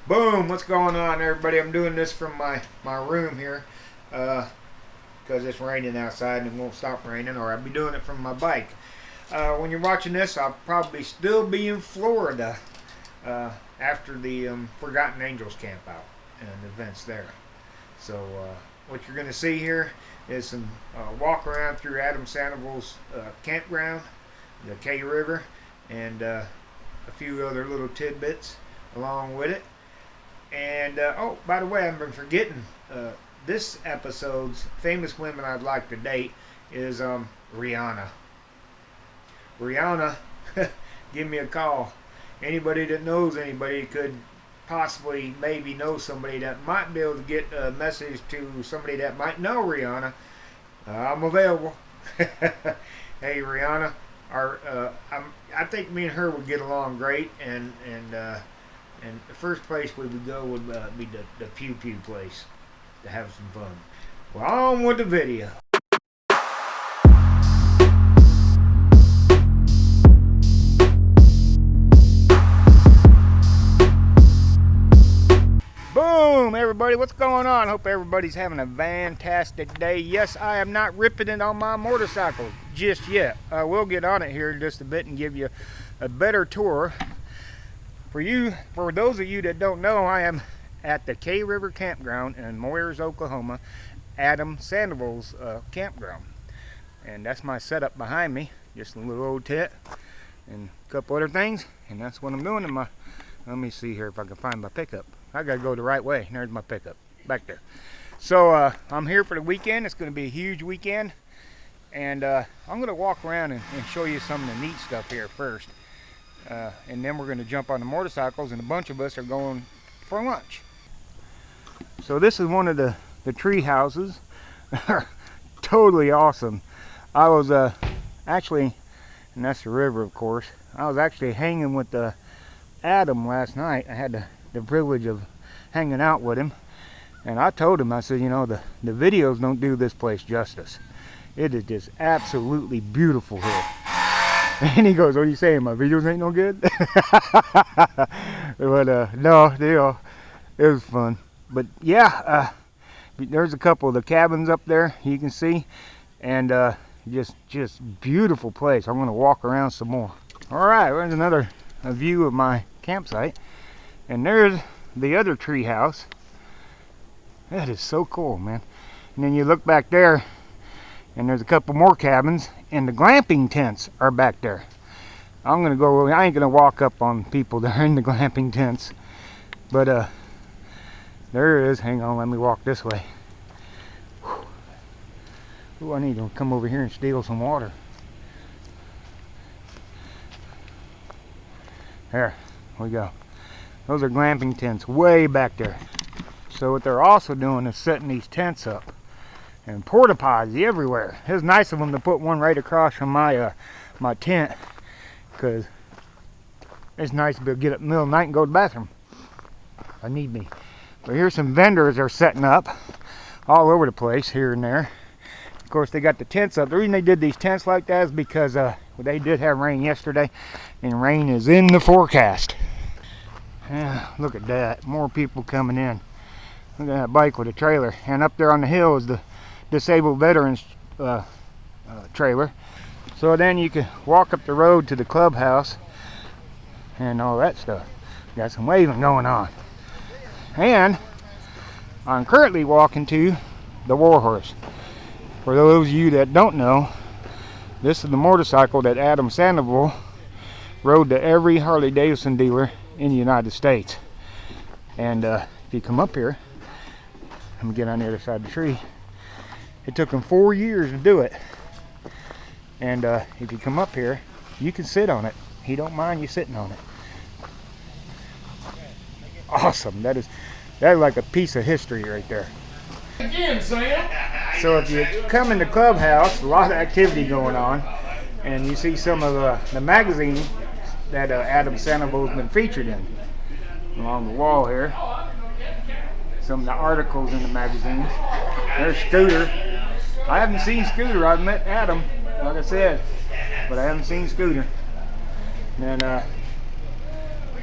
Boom! What's going on, everybody? I'm doing this from my room here because it's raining outside and it won't stop raining, or I'll be doing it from my bike. When you're watching this, I'll probably still be in Florida after the Forgotten Angels camp out and events there. So what you're going to see here is some walk around through Adam Sandoval's campground, the K River, and a few other little tidbits along with it. And oh, by the way, I've been forgetting, this episode's famous women I'd like to date is Rihanna. Rihanna, give me a call. Anybody that knows anybody could possibly maybe know somebody that might be able to get a message to somebody that might know Rihanna. I'm available. Hey Rihanna, I think me and her would get along great, and the first place we would go would be the Pew Pew place to have some fun. Well, on with the video. Boom, everybody, what's going on? Hope everybody's having a fantastic day. Yes, I am not ripping it on my motorcycle just yet. We'll get on it here in just a bit and give you a better tour. For those of you that don't know, I am at the K River Campground in Moyers, Oklahoma, Adam Sandoval's campground. And that's my setup behind me, just a little old tent and a couple other things. And that's what I'm doing in my, let me see here if I can find my pickup. I gotta go the right way. There's my pickup, back there. So I'm here for the weekend. It's gonna be a huge weekend. And I'm gonna walk around and show you some of the neat stuff here first. And then we're going to jump on the motorcycles, and a bunch of us are going for lunch. So this is one of the tree houses. Totally awesome. I was actually, and that's the river of course, I was actually hanging with Adam last night. I had the privilege of hanging out with him, and I told him, I said, you know, the videos don't do this place justice. It is just absolutely beautiful here. And he goes, what are you saying, my videos ain't no good? But no, it was fun. But yeah, there's a couple of the cabins up there you can see, and just beautiful place. I'm going to walk around some more. All right, there's another view of my campsite, and there's the other tree house. That is so cool, man. And then you look back there, and there's a couple more cabins, and the glamping tents are back there. I ain't gonna walk up on people that are in the glamping tents, but there it is. Hang on, let me walk this way. Ooh, I need to come over here and steal some water. There we go. Those are glamping tents way back there. So what they're also doing is setting these tents up. And porta potties everywhere. It was nice of them to put one right across from my my tent, because it's nice to be able to get up in the middle of the night and go to the bathroom if I need me. But here's some vendors are setting up all over the place here and there. Of course, they got the tents up. The reason they did these tents like that is because they did have rain yesterday, and rain is in the forecast. Yeah, look at that. More people coming in. Look at that bike with a trailer. And up there on the hill is the disabled veterans trailer. So then you can walk up the road to the clubhouse and all that stuff. Got some waving going on. And I'm currently walking to the Warhorse. For those of you that don't know, this is the motorcycle that Adam Sandoval rode to every Harley Davidson dealer in the United States. And if you come up here, I'm gonna get on the other side of the tree. It took him 4 years to do it. And if you come up here, you can sit on it. He don't mind you sitting on it. Awesome. That is like a piece of history right there. Again, Sam. So if you come in the clubhouse, a lot of activity going on, and you see some of the magazine that Adam Sandoval's been featured in along the wall here. Some of the articles in the magazines. There's Scooter. I haven't seen Scooter. I've met Adam, like I said, but I haven't seen Scooter. And then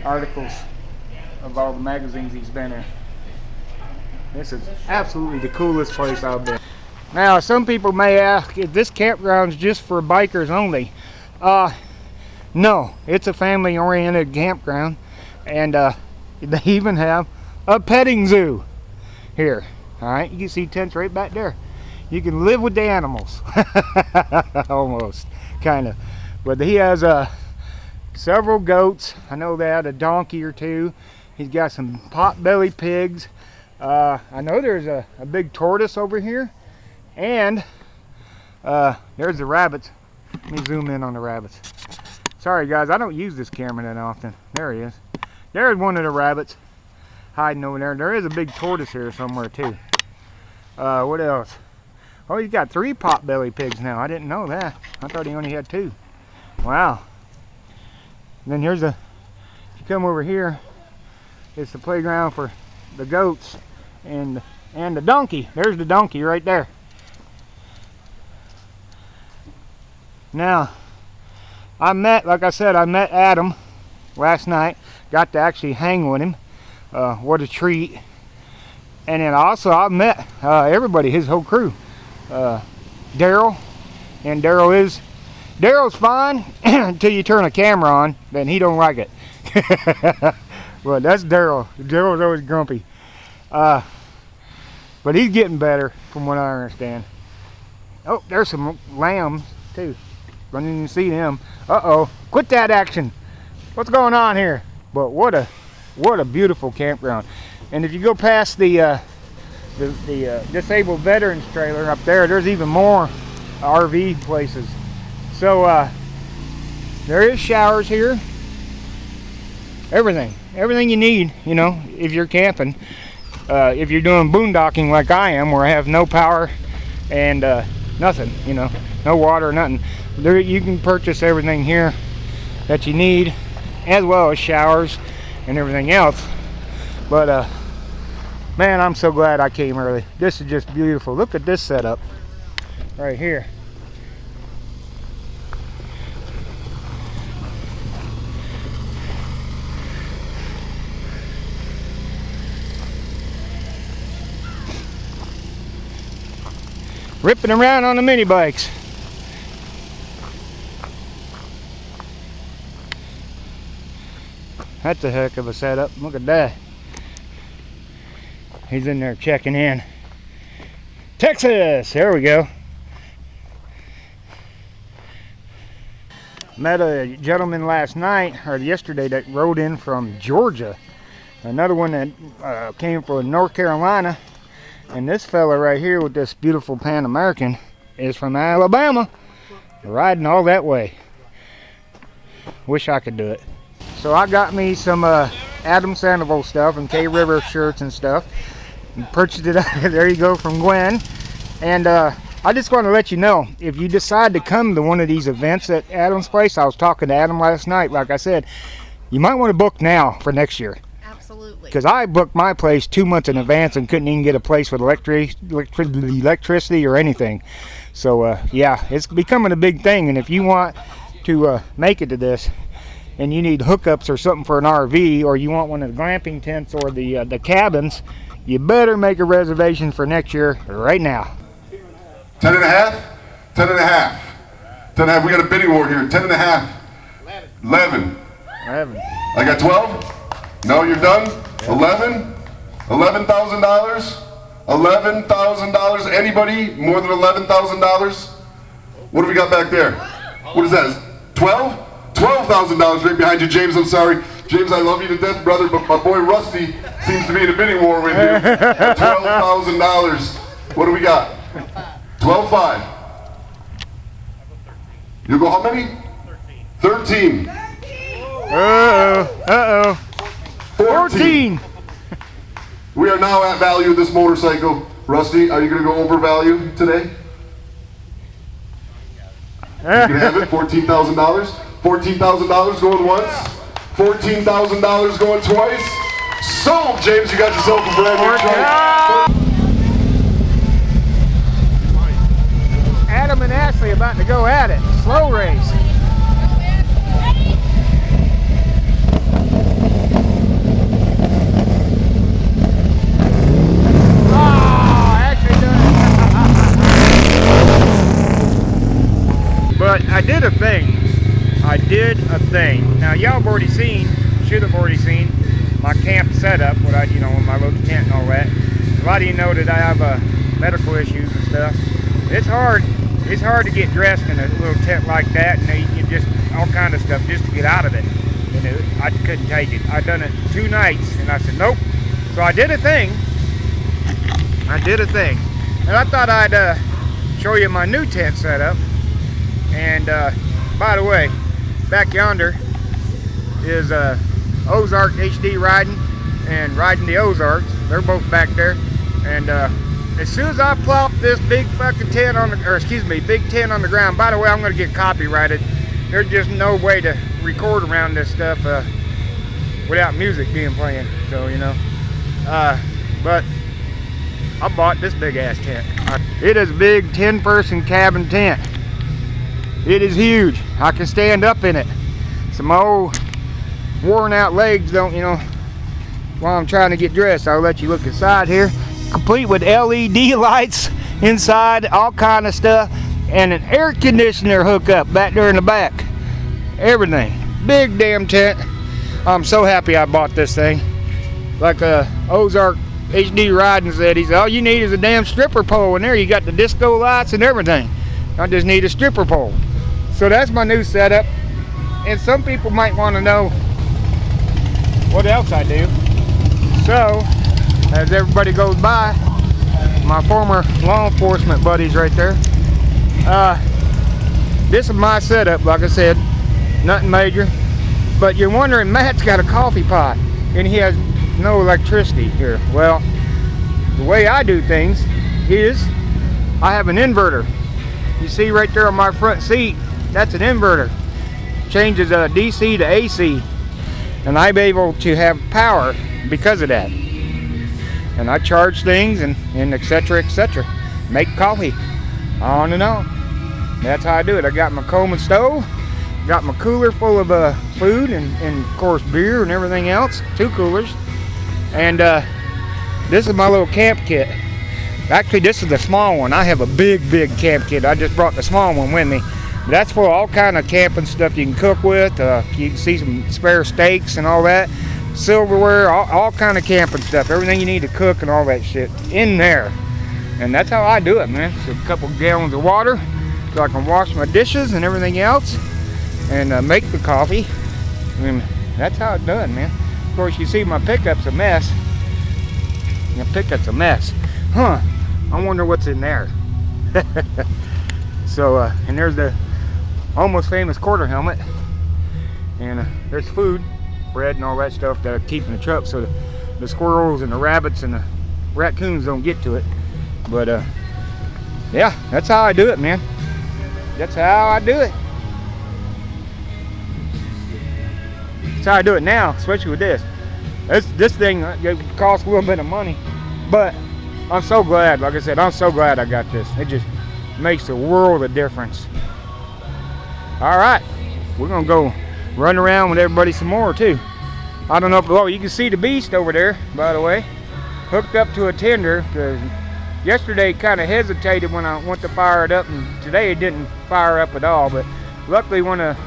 articles of all the magazines he's been in. This is absolutely the coolest place I've been. Now, some people may ask if this campground is just for bikers only. No, it's a family-oriented campground, and they even have a petting zoo here. All right, you can see tents right back there. You can live with the animals, almost, kind of. But he has several goats. I know they had a donkey or two. He's got some pot-belly pigs. I know there's a big tortoise over here, and there's the rabbits. Let me zoom in on the rabbits. Sorry guys, I don't use this camera that often. There he is. There's one of the rabbits hiding over there. There is a big tortoise here somewhere too. What else? Oh, he's got 3 pot-belly pigs now. I didn't know that. I thought he only had 2. Wow. And then here's if you come over here, it's the playground for the goats and the donkey. There's the donkey right there. Now, like I said, I met Adam last night. Got to actually hang with him. What a treat. And then also I met everybody, his whole crew. Darrell, and Darrell's fine until you turn a camera on, then he don't like it. Well, that's Darrell. Darrell's always grumpy. But he's getting better from what I understand. Oh, there's some lambs too. Don't even see them. Uh-oh, quit that action. What's going on here? But what a beautiful campground. And if you go past the disabled veterans trailer up there, there's even more RV places. So there is showers here. Everything you need, you know, if you're camping. If you're doing boondocking like I am, where I have no power and nothing, you know, no water, nothing. There you can purchase everything here that you need, as well as showers and everything else. But man, I'm so glad I came early. This is just beautiful. Look at this setup right here. Ripping around on the mini bikes. That's a heck of a setup. Look at that. He's in there checking in. Texas! There we go. Met a gentleman last night, or yesterday, that rode in from Georgia. Another one that came from North Carolina. And this fella right here with this beautiful Pan American is from Alabama. Riding all that way. Wish I could do it. So I got me some Adam Sandoval stuff and K River shirts and stuff. And purchased it. There you go, from Gwen. And I just want to let you know, if you decide to come to one of these events at Adam's place, I was talking to Adam last night, like I said, you might want to book now for next year. Absolutely. Because I booked my place 2 months in advance and couldn't even get a place with electricity or anything. So yeah, it's becoming a big thing. And if you want to make it to this, and you need hookups or something for an RV, or you want one of the glamping tents or the cabins, you better make a reservation for next year right now. 10 and a half? 10 and a half. 10 and a half. We got a bidding war here. 10 and a half. 11. I got 12? No, you're done? 11? $11,000? $11,000? Anybody more than $11,000? What do we got back there? What is that? 12? $12,000 right behind you, James. I'm sorry. James, I love you to death, brother, but my boy Rusty seems to be in a bidding war with you. $12,000. What do we got? 12.5. You go how many? 13. Uh-oh. 14. We are now at value of this motorcycle. Rusty, are you going to go over value today? You can have it. $14,000. $14,000 going once. $14,000 going twice. Sold, James. You got yourself a brand new trike. Adam and Ashley about to go at it. Slow race. did a thing. I did a thing. Now y'all have already seen, should have already seen my camp setup, what I, with my little tent and all that. A lot of you know that I have medical issues and stuff. It's hard to get dressed in a little tent like that, and you just all kind of stuff just to get out of it. And I couldn't take it. I'd done it 2 nights, and I said nope. So I did a thing. And I thought I'd show you my new tent setup. And by the way, back yonder is Ozark HD riding and riding the Ozarks. They're both back there. And as soon as I plop this big fucking tent on the, big tent on the ground. By the way, I'm gonna get copyrighted. There's just no way to record around this stuff without music being playing. So but I bought this big ass tent. It is a big 10-person cabin tent. It is huge. I can stand up in it. So my old worn out legs don't, while I'm trying to get dressed. I'll let you look inside here. Complete with LED lights inside, all kind of stuff, and an air conditioner hookup back there in the back. Everything. Big damn tent. I'm so happy I bought this thing. Like Ozark HD riding said, he said, all you need is a damn stripper pole in there. You got the disco lights and everything. I just need a stripper pole. So that's my new setup. And some people might want to know what else I do. So, as everybody goes by, my former law enforcement buddies right there, this is my setup, like I said, nothing major. But you're wondering, Matt's got a coffee pot and he has no electricity here. Well, the way I do things is I have an inverter. You see right there on my front seat, that's an inverter. Changes DC to AC, and I'm able to have power because of that. And I charge things and etc. Make coffee, on and on. That's how I do it. I got my Coleman stove, got my cooler full of food and of course beer and everything else, 2 coolers. And this is my little camp kit. Actually, this is the small one. I have a big camp kit. I just brought the small one with me. That's for all kind of camping stuff you can cook with. You can see some spare steaks and all that. Silverware, all kind of camping stuff. Everything you need to cook and all that shit in there. And that's how I do it, man. So a couple gallons of water so I can wash my dishes and everything else and make the coffee. And that's how it's done, man. Of course, you see my pickup's a mess. My pickup's a mess. Huh, I wonder what's in there. So, and there's the almost famous quarter helmet. And there's food, bread and all that stuff that I keep in the truck so the squirrels and the rabbits and the raccoons don't get to it. But, yeah, that's how I do it, man. That's how I do it. That's how I do it now, especially with this. This thing costs a little bit of money, but I'm so glad. Like I said, I'm so glad I got this. It just makes a world of difference. All right, we're gonna go run around with everybody some more too. I don't know if, oh, you can see the beast over there, by the way, hooked up to a tender, because yesterday kind of hesitated when I went to fire it up, and today it didn't fire up at all. But luckily, one of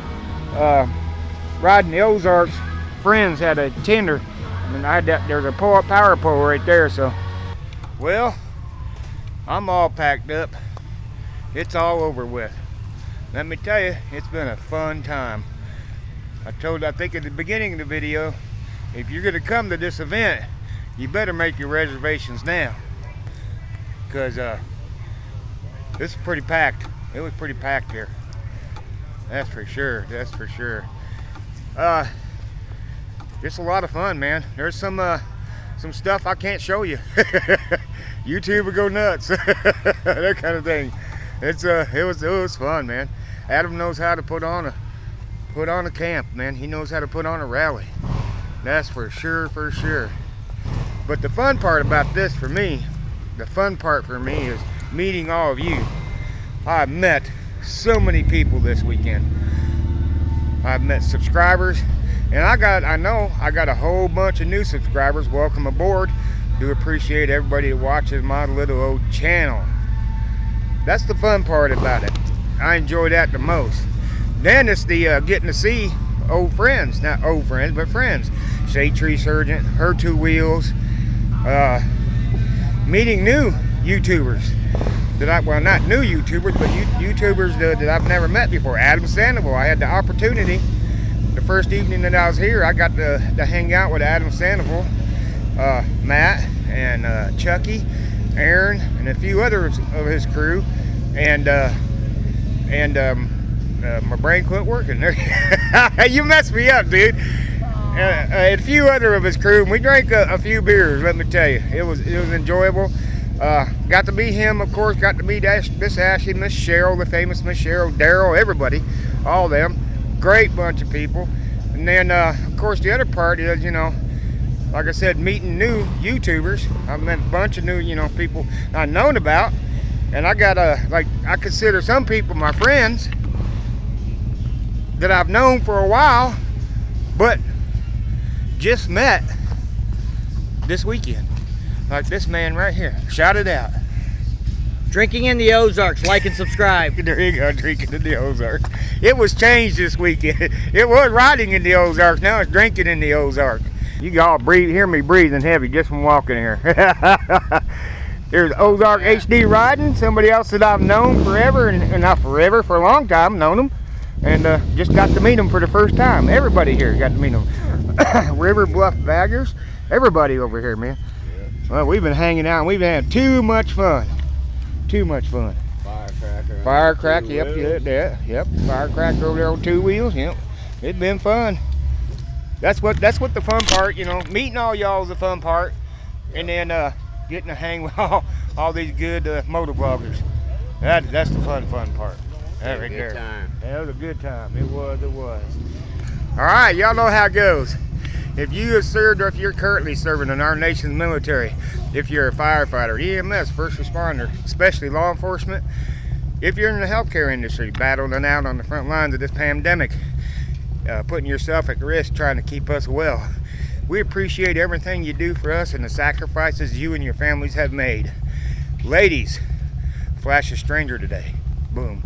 riding the Ozarks friends had a tender, and I had that, there's a power pole right there. So, well, I'm all packed up. It's all over with. Let me tell you, it's been a fun time. I think at the beginning of the video, if you're gonna come to this event, you better make your reservations now, because this is pretty packed. It was pretty packed here. That's for sure. That's for sure. It's a lot of fun, man. There's some stuff I can't show you. YouTube would go nuts. That kind of thing. It was fun, man. Adam knows how to put on a camp, man. He knows how to put on a rally. That's for sure, for sure. But the fun part about this for me, is meeting all of you. I've met so many people this weekend. I've met subscribers, and I know I got a whole bunch of new subscribers. Welcome aboard. Do appreciate everybody that watches my little old channel. That's the fun part about it. I enjoy that the most. Then it's the getting to see old friends, not old friends, but friends. Shade Tree Surgeon, her two wheels, meeting new YouTubers well, not new YouTubers, but YouTubers that I've never met before. Adam Sandoval. I had the opportunity, the first evening that I was here, I got to hang out with Adam Sandoval, Matt, and Chucky, Aaron, and a few others of his crew, and my brain quit working. You messed me up, dude. And a few other of his crew, and we drank a few beers. Let me tell you, it was enjoyable. Got to meet him, of course. Got to meet Miss Ashley, Miss Cheryl, the famous Miss Cheryl, Darrell, everybody, all them. Great bunch of people. And then, of course, the other part is, you know, like I said, meeting new YouTubers. I met a bunch of new, you know, people I've known about, and I got I consider some people my friends that I've known for a while, but just met this weekend. Like this man right here. Shout it out. Drinking in the Ozarks. Like and subscribe. There you go, drinking in the Ozarks. It was changed this weekend. It was riding in the Ozarks. Now it's drinking in the Ozarks. You can all hear me breathing heavy just from walking here. There's Ozark HD riding. Somebody else that I've known forever, and not forever, for a long time, known them. And just got to meet them for the first time. Everybody here got to meet them. River Bluff Baggers. Everybody over here, man. Well, we've been hanging out and we've had too much fun. Too much fun. Firecracker, yep. Firecracker over there on two wheels, yep. It's been fun. That's what the fun part, you know. Meeting all y'all is the fun part. And then getting to hang with all these good motor vloggers. That's the fun part. That right there. That was a good time. It was. All right, y'all know how it goes. If you have served or if you're currently serving in our nation's military, if you're a firefighter, EMS, first responder, especially law enforcement, if you're in the healthcare industry, battling out on the front lines of this pandemic, putting yourself at risk trying to keep us well, we appreciate everything you do for us and the sacrifices you and your families have made. Ladies, flash a stranger today. Boom.